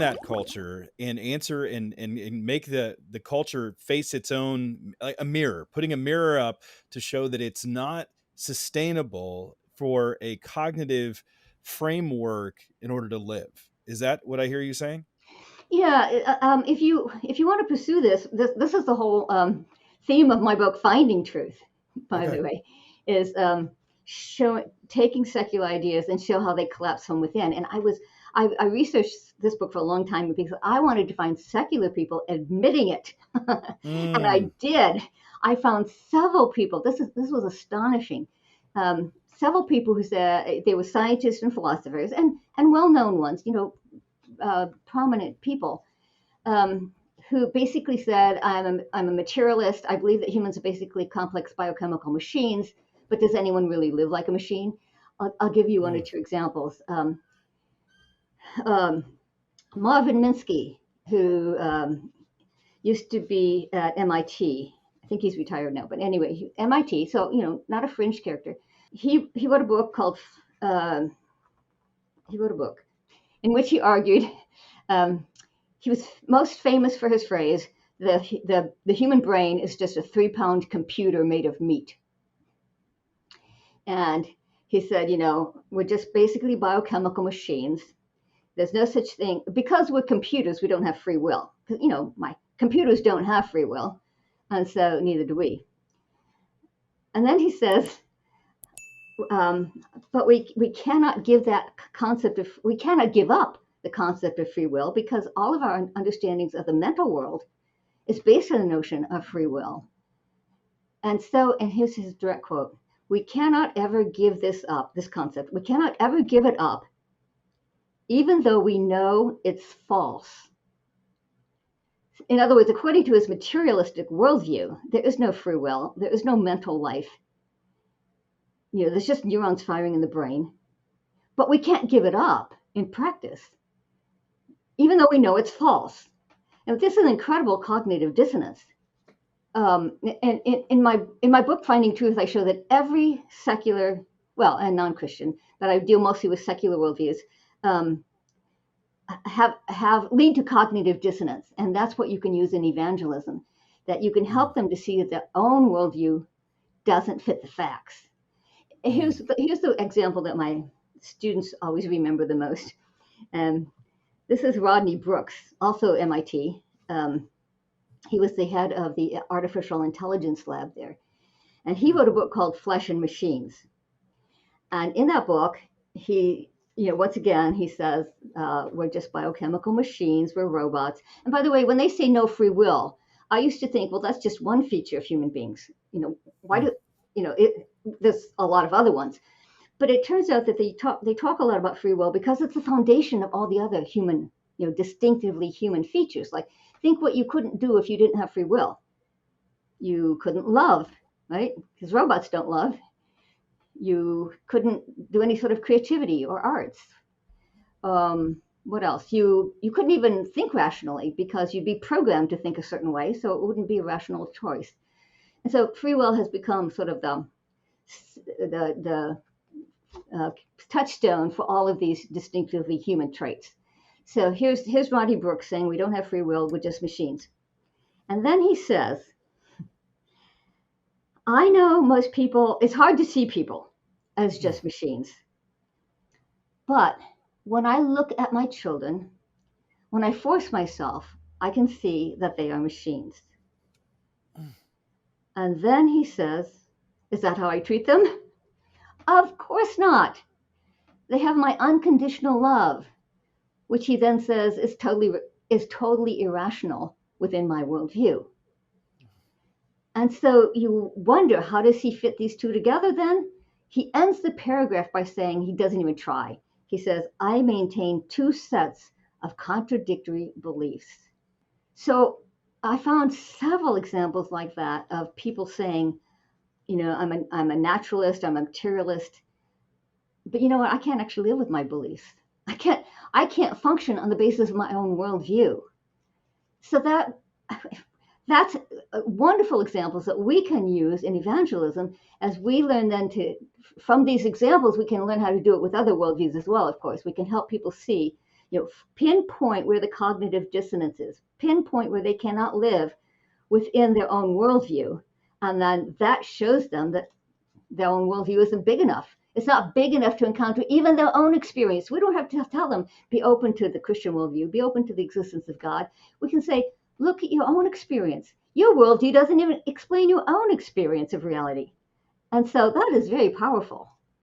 that culture and answer and make the culture face its own, like a mirror, putting a mirror up to show that it's not sustainable for a cognitive framework in order to live. Is that what I hear you saying? Yeah, if you want to pursue this is the whole theme of my book, Finding Truth. By Okay. the way, is taking secular ideas and show how they collapse from within. And I researched this book for a long time because I wanted to find secular people admitting it, and I Mm. did. I found several people. This was astonishing. Several people who said they were scientists and philosophers and well-known ones, prominent people, um, who basically said, I'm a materialist. I believe that humans are basically complex biochemical machines, but does anyone really live like a machine? I'll give you one or Mm. two examples. Um, Marvin Minsky, who used to be at MIT. I think he's retired now, but anyway, MIT, so, not a fringe character. He wrote a book called, uh, he wrote a book in which he argued, um, he was most famous for his phrase, the human brain is just a 3-pound computer made of meat. And he said, we're just basically biochemical machines. There's no such thing. Because we're computers, we don't have free will. My computers don't have free will, and so neither do we. And then he says, um, but we cannot give we cannot give up the concept of free will, because all of our understandings of the mental world is based on the notion of free will. And here's his direct quote: we cannot ever give this up, this concept. We cannot ever give it up, even though we know it's false. In other words, according to his materialistic worldview, there is no free will, there is no mental life. There's just neurons firing in the brain. But we can't give it up in practice, even though we know it's false. And this is an incredible cognitive dissonance. And in my book Finding Truth, I show that every secular, well, and non-Christian, but I deal mostly with secular worldviews, um, have lead to cognitive dissonance, and that's what you can use in evangelism. That you can Mm. help them to see that their own worldview doesn't fit the facts. Mm. Here's the example that my students always remember the most. This is Rodney Brooks, also MIT. He was the head of the artificial intelligence lab there. And he wrote a book called Flesh and Machines. And in that book, once again, he says, we're just biochemical machines, we're robots. And by the way, when they say no free will, I used to think, well, that's just one feature of human beings. Why Mm. do, there's a lot of other ones. But it turns out that they talk a lot about free will because it's the foundation of all the other human, distinctively human features. Like, think what you couldn't do if you didn't have free will. You couldn't love, right? Because robots don't love. You couldn't do any sort of creativity or arts. What else? You couldn't even think rationally because you'd be programmed to think a certain way, so it wouldn't be a rational choice. And so free will has become sort of the touchstone for all of these distinctively human traits. So here's Rodney Brooks saying we don't have free will, we're just machines. And then he says, I know most people, it's hard to see people as Mm. just machines. But when I look at my children, when I force myself, I can see that they are machines. Mm. And then he says, is that how I treat them? Of course not. They have my unconditional love, which he then says is totally irrational within my worldview. And so you wonder, how does he fit these two together then? He ends the paragraph by saying he doesn't even try. He says, I maintain two sets of contradictory beliefs. So I found several examples like that of people saying, I'm a naturalist, I'm a materialist, but you know what? I can't actually live with my beliefs. I can't function on the basis of my own worldview. So that's wonderful examples that we can use in evangelism as we learn then from these examples, we can learn how to do it with other worldviews as well, of course. We can help people see, pinpoint where the cognitive dissonance is, pinpoint where they cannot live within their own worldview. And then that shows them that their own worldview isn't big enough. It's not big enough to encounter even their own experience. We don't have to tell them, be open to the Christian worldview, be open to the existence of God. We can say, look at your own experience. Your worldview doesn't even explain your own experience of reality. And so that is very powerful.